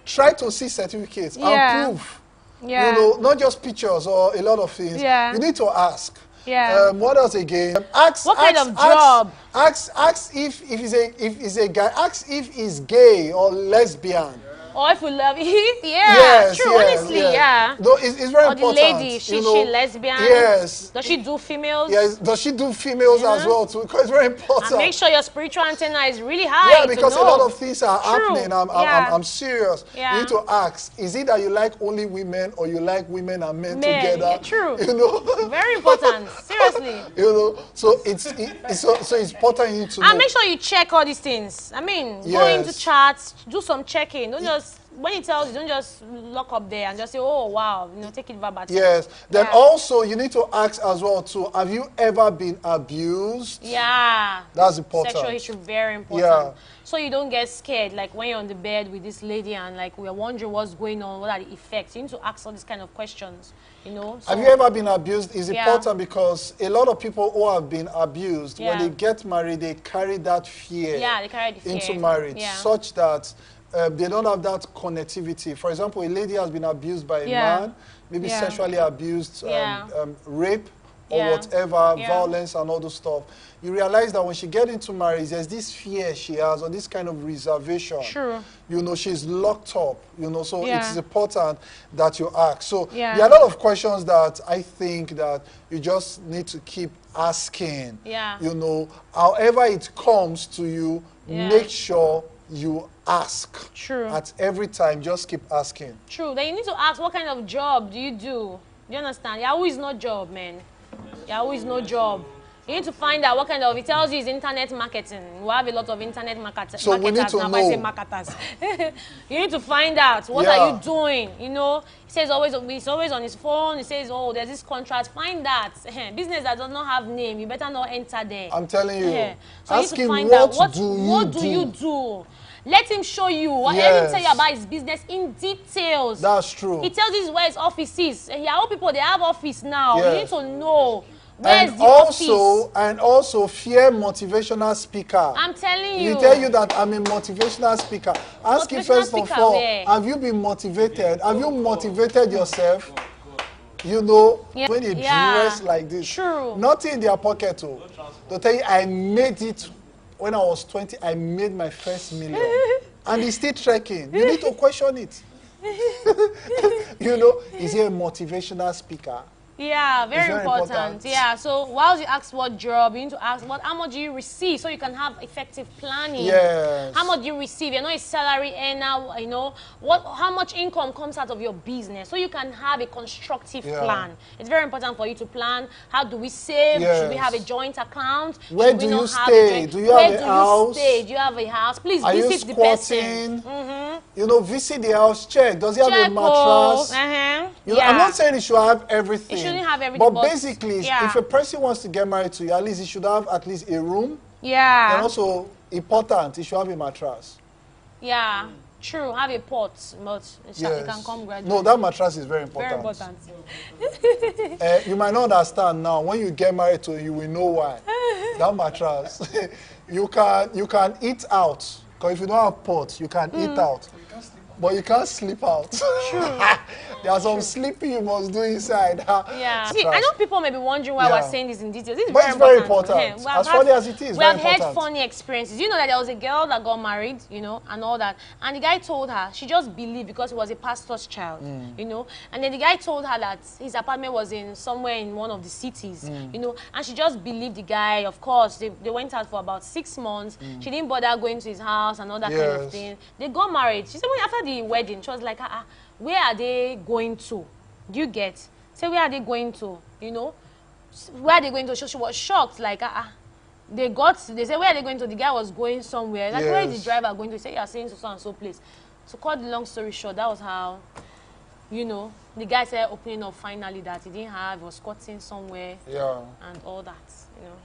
Try to see certificates and prove. Yeah. You know, not just pictures or a lot of things. Yeah. You need to ask. Yeah. What else again? Ask. What kind of job? Ask if he's a guy. Ask if he's gay or lesbian. Or if we love it. Yeah. True. Honestly, No, it's very important. Or the lady, she lesbian. Yes. Does she do females? Yes. Does she do females as well too? Because it's very important. And make sure your spiritual antenna is really high. Yeah, because a lot of things are happening. I'm serious. Yeah. You need to ask: is it that you like only women, or you like women and men together? Yeah, true. You know. Very important. Seriously. You know. So it's important. You need to know. And make sure you check all these things. I mean, go into charts, do some checking. Don't just when he tells you, don't just lock up there and just say, oh, wow, you know, take it verbatim. Yes. Then also, you need to ask as well, too, have you ever been abused? Yeah. That's important. Sexual issue, very important. Yeah. So you don't get scared, like when you're on the bed with this lady and like we're wondering what's going on, what are the effects. You need to ask all these kind of questions, you know. So, have you ever been abused? It's important because a lot of people who have been abused, when they get married, they carry that fear, they carry the fear into marriage, such that they don't have that connectivity. For example, a lady has been abused by a man, maybe sexually abused, rape or whatever, violence and all those stuff. You realize that when she gets into marriage, there's this fear she has or this kind of reservation. True. You know, she's locked up, you know, so it's important that you ask. So there are a lot of questions that I think that you just need to keep asking. Yeah. You know, however it comes to you, make sure you ask. True. At every time, just keep asking. True. Then you need to ask, what kind of job do you do? Do you understand? Yahoo is not job, man. Yahoo is no job. You need to find out what kind of, it tells you it's internet marketing. We have a lot of internet marketers. So we need to now, know. I say marketers. You need to find out, what Yeah. are you doing? You know, he says he's always on his phone. He says, oh, there's this contract. Find that. Business that does not have name, you better not enter there. I'm telling you. So you Ask need to him, find what out, do do you do? Let him show you. Let him tell you about his business in details. That's true. He tells you where his office is. Yahoo people, they have office now. Yes. You need to know where's And the office. also fear motivational speaker. I'm telling you. He tell you that I'm a motivational speaker. Ask him Motivational first of speaker all, where? have you been motivated? Have you motivated yourself? You know, Yeah. when you Yeah. dress like this. True. Nothing in their pocket too. To tell you, I made it when I was 20, I made my first million. And he's still trekking. You need to question it. You know, is he a motivational speaker? Yeah, very, very important. important. Yeah, so while you ask what job, you need to ask how much do you receive so you can have effective planning. Yes. How much do you receive? You're not a salary earner, you know. How much income comes out of your business so you can have a constructive plan. It's very important for you to plan. How do we save? Yes. Should we have a joint account? Where Should we do not you have stay? a joint- Do you Where have a do house? you stay? Do you have a house? Please Are you visit the person. squatting? You know, visit the house, check. Does he have a Check, oh, mattress? You know, I'm not saying he should have everything. It shouldn't have everything, But but basically, yeah. if a person wants to get married to you, at least he should have at least a room. Yeah. And also, important, he should have a mattress. Yeah, true. Have a pot, but it can come gradually. No, that mattress is very important. Very important. You might not understand now. When you get married to him, you will know why. That mattress. you can eat out. Because if you don't have pot, you can eat out. But you can't sleep out. True. There's some sleeping you must do inside. Yeah. See, I know people may be wondering why we're saying this in detail. This is But very it's very important. important. As funny as it is, we very have heard important. funny experiences. You know that there was a girl that got married, you know, and all that. And the guy told her, she just believed because he was a pastor's child, you know. And then the guy told her that his apartment was in somewhere in one of the cities, you know. And she just believed the guy. Of course, they went out for about 6 months. She didn't bother going to his house and all that kind of thing. They got married. She said, when after the wedding, she was like, where are they going to? Do you get? Say, where are they going to? You know? Where are they going to? She was shocked, like, they said, where are they going to? The guy was going somewhere. Like, where is the driver going to? He said, you are saying so and so place. So, cut the long story short, that was how, you know, the guy said opening up finally that he didn't have, he was squatting somewhere. Yeah. And all that, you know,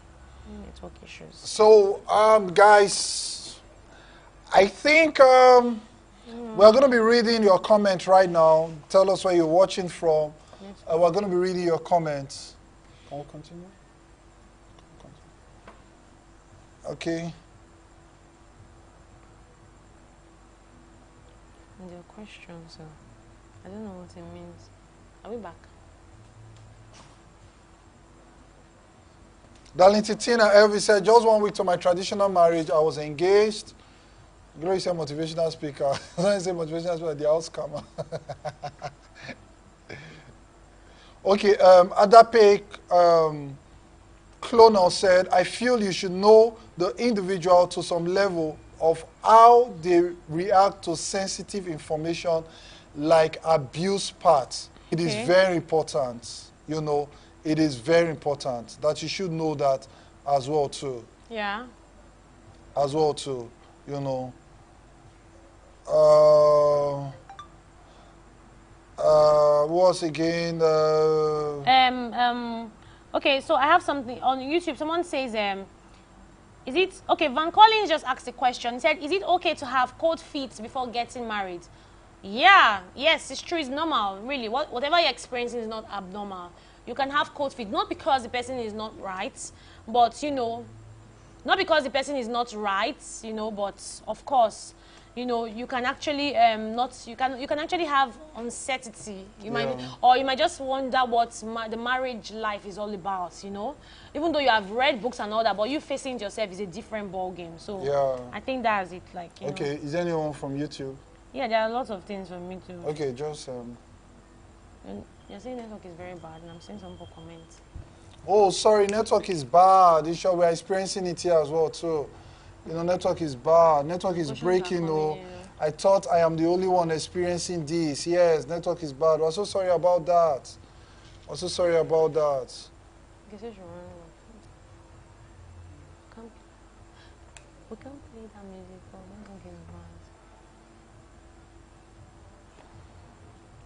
network issues. So, guys, I think we're going to be reading your comments right now. Tell us where you're watching from. We're going to be reading your comments. Can we continue? Okay. And your question, so I don't know what it means. Are we back? Darling Titina Elvis said, just 1 week to my traditional marriage, I was engaged. Glory said motivational speaker. I say motivational speaker, the house comer. Okay, Adape Clonal said, I feel you should know the individual to some level of how they react to sensitive information like abuse parts. It is very important, you know, it is very important that you should know that as well too. Yeah. As well too, you know. What's again? Okay, so I have something on YouTube. Someone says, is it okay? Van Collins just asked a question. He said, is it okay to have cold feet before getting married? Yeah, yes, it's true. It's normal, really. Whatever you're experiencing is not abnormal. You can have cold feet, not because the person is not right, but, you know, not because the person is not right, you know, but of course, you know, you can actually you can actually have uncertainty. You might just wonder what the marriage life is all about, you know. Even though you have read books and all that, but you facing it yourself is a different ball game. So I think that's it. Like, you know. Is there anyone from YouTube? Yeah, there are lots of things for me too. Okay, just You're saying network is very bad, and I'm seeing some people comment. Oh, sorry, network is bad. We're experiencing it here as well too. You know, network is bad. Network is breaking. Oh, I thought I am the only one experiencing this. Yes, network is bad. We're so sorry about that. I'm so sorry about that. We can play that music, but we don't give advice.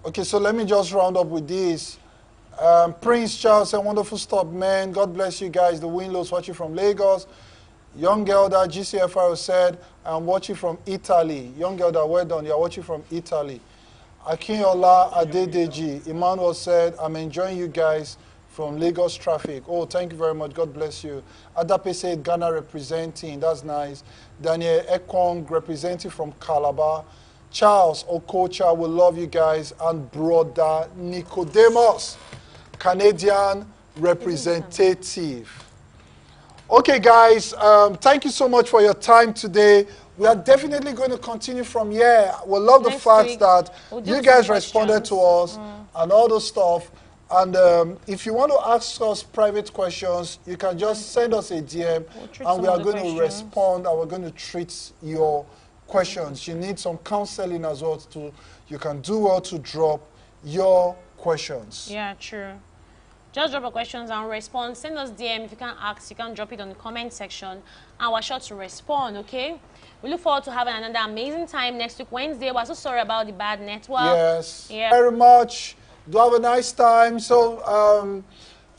Okay, so let me just round up with this. Prince Charles, a wonderful stop, man. God bless you guys. The Winlos watching from Lagos. Young Elder, GCFR said, I'm watching from Italy. Young Elder, well done. You're watching from Italy. Akinola Adedeji, Emmanuel said, I'm enjoying you guys from Lagos traffic. Oh, thank you very much. God bless you. Adape said, Ghana representing. That's nice. Daniel Ekong representing from Calabar. Charles Okocha, we love you guys. And brother Nicodemus, Canadian representative. Okay, guys, thank you so much for your time today. We are definitely going to continue from here. We love the fact that you guys responded to us and all those stuff. And if you want to ask us private questions, you can just send us a DM and we are going to respond and we're going to treat your questions. You need some counseling as well. You can do well to drop your questions. Yeah, true. Just drop your questions and respond. Send us DM. If you can't ask, you can drop it on the comment section. And we're sure to respond, okay? We look forward to having another amazing time next week, Wednesday. We're so sorry about the bad network. Yes. Yeah. Very much. Do have a nice time. So,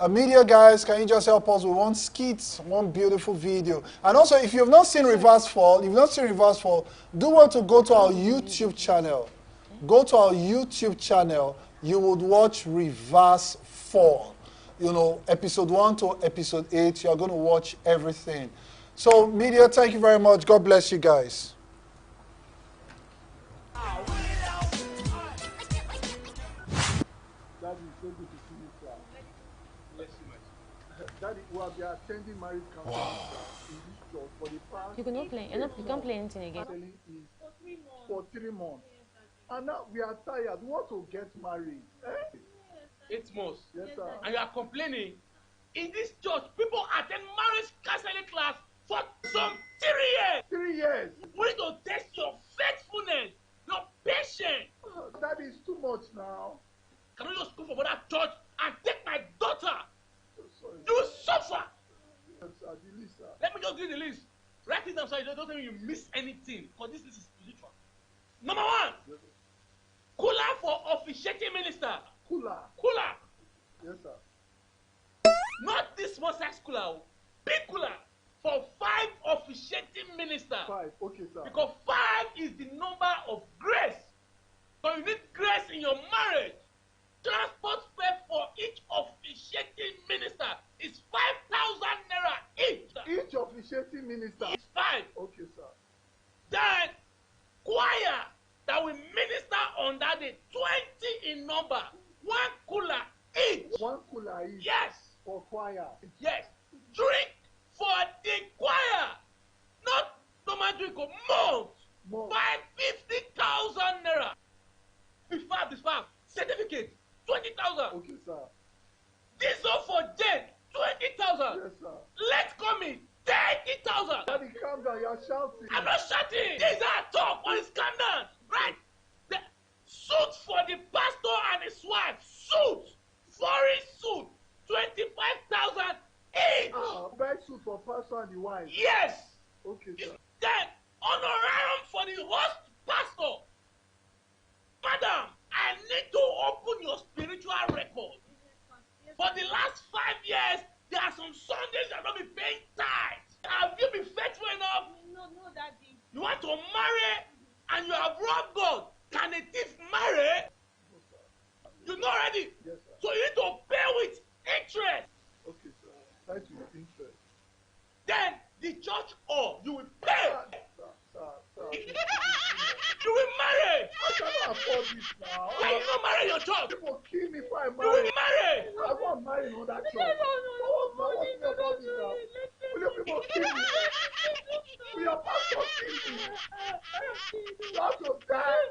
media guys, can you just help us with one skit, one beautiful video? And also, if you've not seen Reverse Fall, do want to go to our YouTube channel. Go to our YouTube channel. You would watch Reverse Fall. You know, episode 1 to episode 8, you're going to watch everything. So, media, thank you very much. God bless you guys. Daddy, it's so good to see you, sir. Bless you, my son. Daddy, we have been attending marriage counseling in this church for the past. You cannot play. You can't play anything again. For 3 months. And now we are tired. We want to get married. 8 months. Yes, sir. And you are complaining. In this church, people attend marriage counseling class for some 3 years. 3 years. We need to test your faithfulness, your patience. That is too much now. Can you just go for that church and take my daughter? So sorry. You will suffer. Yes, sir. The list, sir. Let me just read the list. Write it down so you don't tell me you miss anything. Because this list is spiritual. Number 1. Yes, sir. Cooler for officiating minister. Cooler. Cooler. Yes, sir. Not this small size cooler. Big cooler for 5 officiating minister. 5. Okay, sir. Because 5 is the number of grace. So you need grace in your marriage. Transport fare for each officiating minister is 5,000 naira each. Each officiating minister. It's 5. Okay, sir. Then choir that will minister on that day, 20 in number, 1 cooler each. 1 cooler each. Yes. For choir. Yes. Drink for the choir. Not normal drink, more. More. 550,000 naira. Before certificate 20,000. Okay, sir. Diesel for jet 20,000. Yes, sir. Let's come in 30,000. Daddy, calm down. You're shouting. I'm not shouting. These are top. Please calm down. Right. The suit for the pastor and his wife. Suit. Foreign suit. 25,000 each. Buy suit for pastor and the wife. Yes. Okay, sir. Then honorarium for the host pastor. Madam, I need to open your spiritual record. For the last 5 years, there are some Sundays you have not been paying tithe. Have you been faithful enough? No, Daddy. You want to marry and you have robbed God. Can a thief marry? You know already. Yes, sir. So you need to pay with interest. Okay, sir. Thank you. Interest. Then the church hall, you will pay. Sir. You will marry. I cannot afford this now. Why you not marry your church? People kill me if I You marry. will marry. I want to marry in that church. No. Will you people kill me? Will your pastor kill me? You have to die.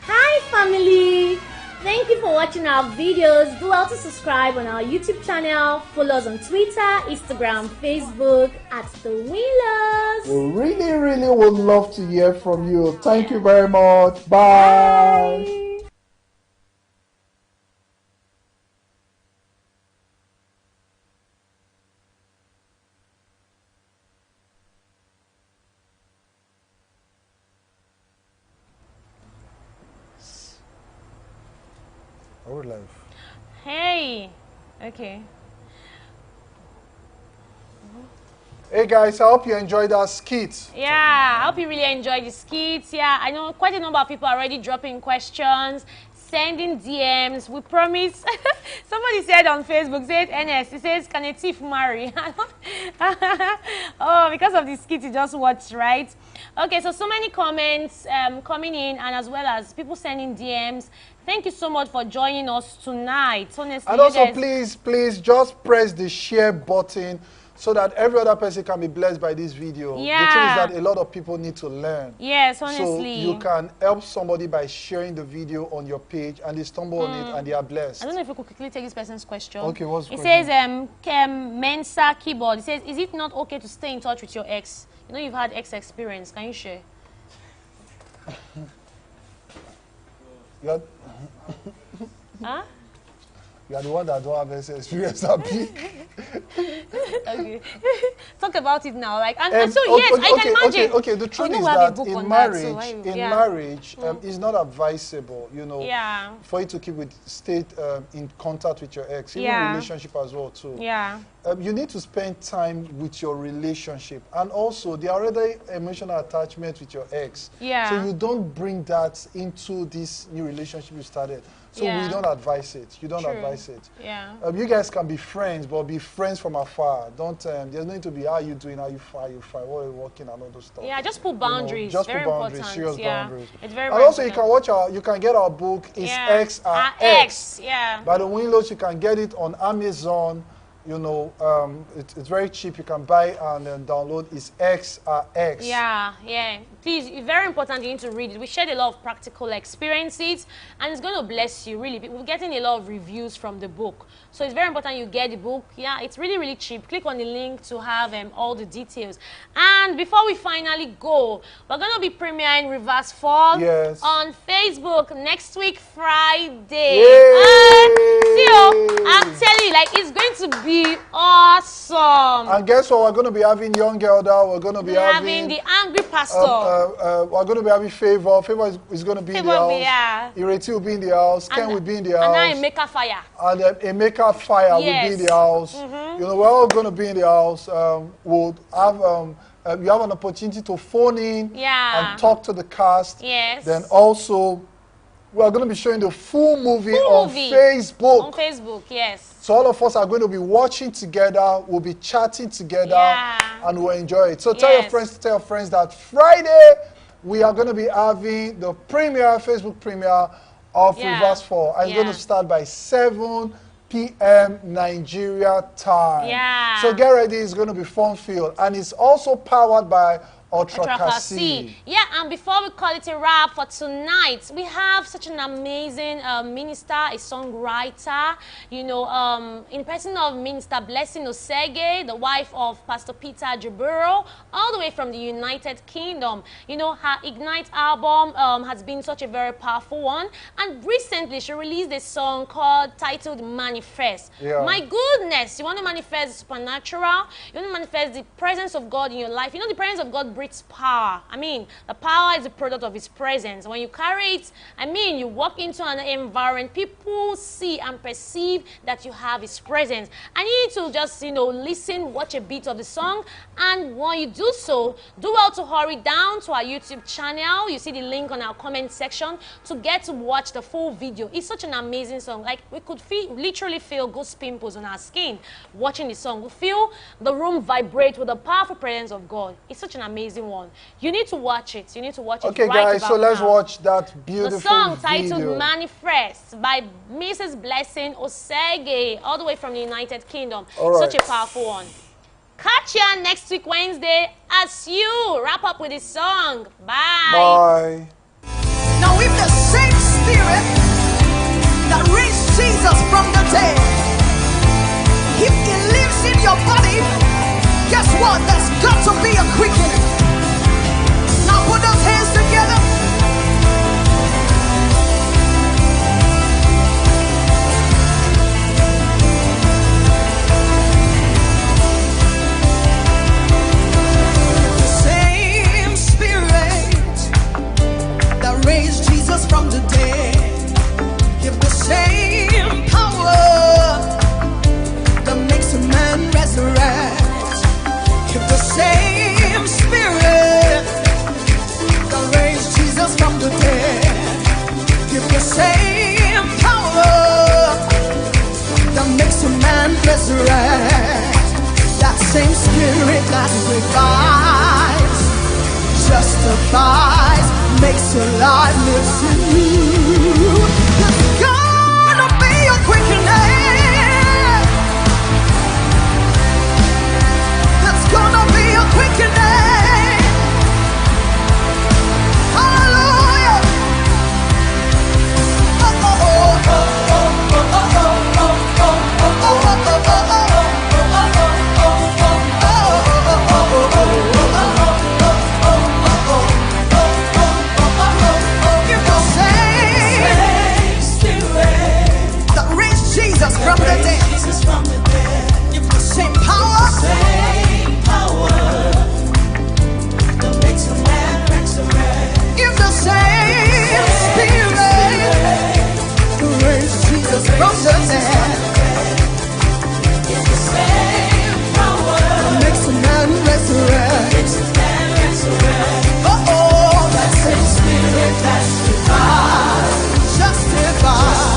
Hi, family. Thank you for watching our videos. Do well to subscribe on our YouTube channel. Follow us on Twitter, Instagram, Facebook at The Winlos. We really would love to hear from you. Thank you very much. Bye. Bye. we're live. Hey. Okay. Hey guys, I hope you enjoyed that skit. Yeah, I hope you really enjoyed the skits. Yeah, I know quite a number of people are already dropping questions, sending DMs. We promise. Somebody said on Facebook, said NS, he says, can a thief marry? Oh, because of the skit you just watched, right? Okay, so many comments coming in, and as well as people sending DMs. Thank you so much for joining us tonight. Honestly, And also, please just press the share button so that every other person can be blessed by this video. Yeah. The thing is that a lot of people need to learn. Yes, honestly. So you can help somebody by sharing the video on your page, and they stumble on it and they are blessed. I don't know if we could quickly take this person's question. Okay, what's the It question? says, Mensa Keyboard. It says, is it not okay to stay in touch with your ex? You know you've had ex experience. Can you share? Huh? You are the one that don't have any experience, Abi. Okay. Talk about it now. Like, and so yes, I can imagine. Okay. The truth know is we have a that book in on marriage, that, so marriage, it's not advisable, you know, Yeah. for you to stay in contact with your ex, even Yeah. relationship as well too. Yeah. You need to spend time with your relationship, and also there are already emotional attachment with your ex. Yeah. So you don't bring that into this new relationship you started. So Yeah. we don't advise it. You don't True. advise it. Yeah. You guys can be friends, but be friends from afar. Don't. There's no need to be how you doing, how you fine, what are you working, and all those stuff. Yeah, just put boundaries. Just very put boundaries, important. serious Yeah. boundaries. It's very, And very also, important. you can get our book. It's Yeah. X are Our X. Yeah. By the Winlos, you can get it on Amazon. You know, it's very cheap. You can buy and then download. It's X are X. Yeah, yeah. Please, it's very important you need to read it. We shared a lot of practical experiences, and it's going to bless you, really. We're getting a lot of reviews from the book. So it's very important you get the book. Yeah, it's really, really cheap. Click on the link to have all the details. And before we finally go, we're going to be premiering Reverse Fall on Facebook next week, Friday. I'm telling you, like, it's going to be awesome. And guess what? We're going to be having Young Elder. We're going to be having the Angry Pastor. We're going to be having Favor. Favor is going to be in the house. Yeah. Ireti will be in the house. Ken will be in the house. And now Emeka Fire. And Emeka Fire will be in the house. You know, we're all going to be in the house. We'll have you have an opportunity to phone in and talk to the cast. Yes. Then also, we are going to be showing the full movie on Facebook. On Facebook, yes. So all of us are going to be watching together. We'll be chatting together, and we'll enjoy it. So tell your friends that Friday we are going to be having the Facebook premiere of Reverse 4. And it's going to start by 7 p.m. Nigeria time. Yeah. So get ready. It's going to be fun-filled. And it's also powered by Ultra Kasi. Yeah, and before we call it a wrap for tonight, we have such an amazing minister, a songwriter, you know, in person of Minister Blessing Osege, the wife of Pastor Peter Jaburo, all the way from the United Kingdom. You know, her Ignite album has been such a very powerful one, and recently she released a song titled Manifest. Yeah. My goodness, you want to manifest the supernatural, you want to manifest the presence of God in your life. You know, the presence of God breathes power. I mean, the power is a product of his presence. When you carry it, I mean, you walk into an environment, people see and perceive that you have his presence. And you need to just, you know, listen, watch a bit of the song, and when you do so, do well to hurry down to our YouTube channel. You see the link on our comment section to get to watch the full video. It's such an amazing song. Like, we could literally feel ghost pimples on our skin watching the song. We feel the room vibrate with the powerful presence of God. It's such an amazing one. You need to watch it. You need to watch it. Okay, right guys, so let's watch that beautiful the song video. titled Manifest by Mrs. Blessing Osege, all the way from the United Kingdom. Such a powerful one. Catch ya next week Wednesday as you wrap up with this song. Bye. Bye. Now if the same spirit that raised Jesus from the dead, if it lives in your body, guess what? There's got to be a quickening. Now put those hands together. The same spirit that raised Jesus from the dead, give the same same spirit that revives, justifies, makes alive, lives in you. There's gonna be a quickening. There's gonna be a quickening. Hallelujah. Oh, oh, oh, oh, oh, oh, oh, oh, oh, oh, oh, oh, oh, oh. Jesus from the dead. Give the same power. That makes a man resurrect. Give the same spirit. Raise Jesus from the dead. Give the same power. That makes a man resurrect. Oh, that same spirit testifies, justifies.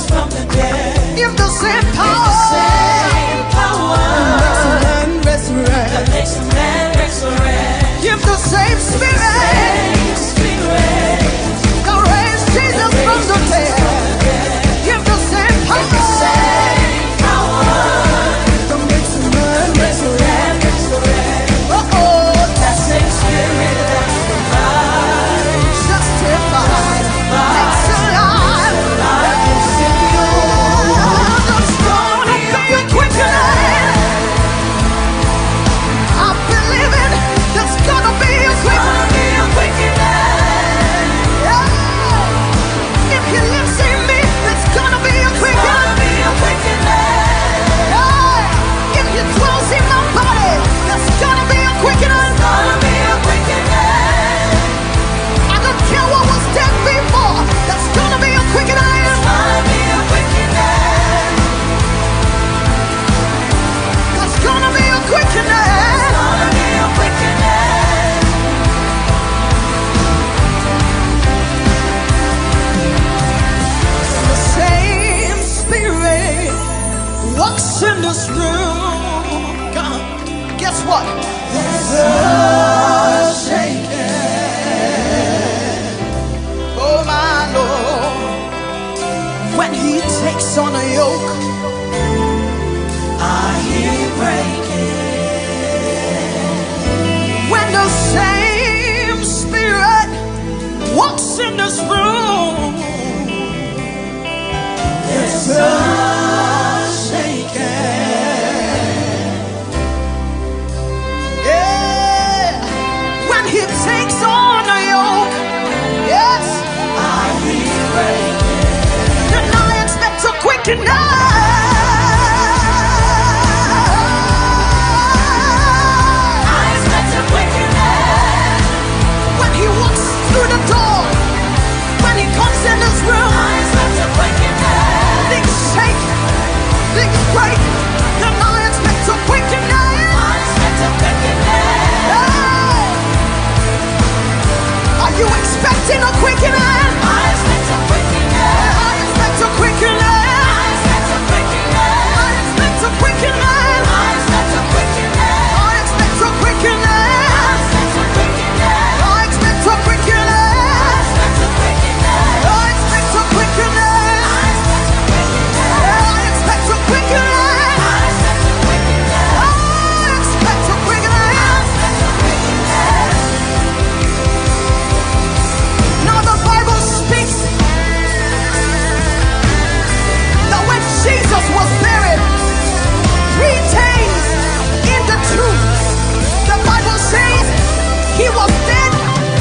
From the dead. Give the same power. That makes a man resurrect. Give the same spirit. That raised Jesus from the dead. Give the same power. That makes a man resurrect. Oh, that same spirit that's alive, justified, makes alive. In this room, come on. Guess what? There's a shaking. Oh my Lord, when He takes on a yoke, I hear breaking. When the same Spirit walks in this room, there's a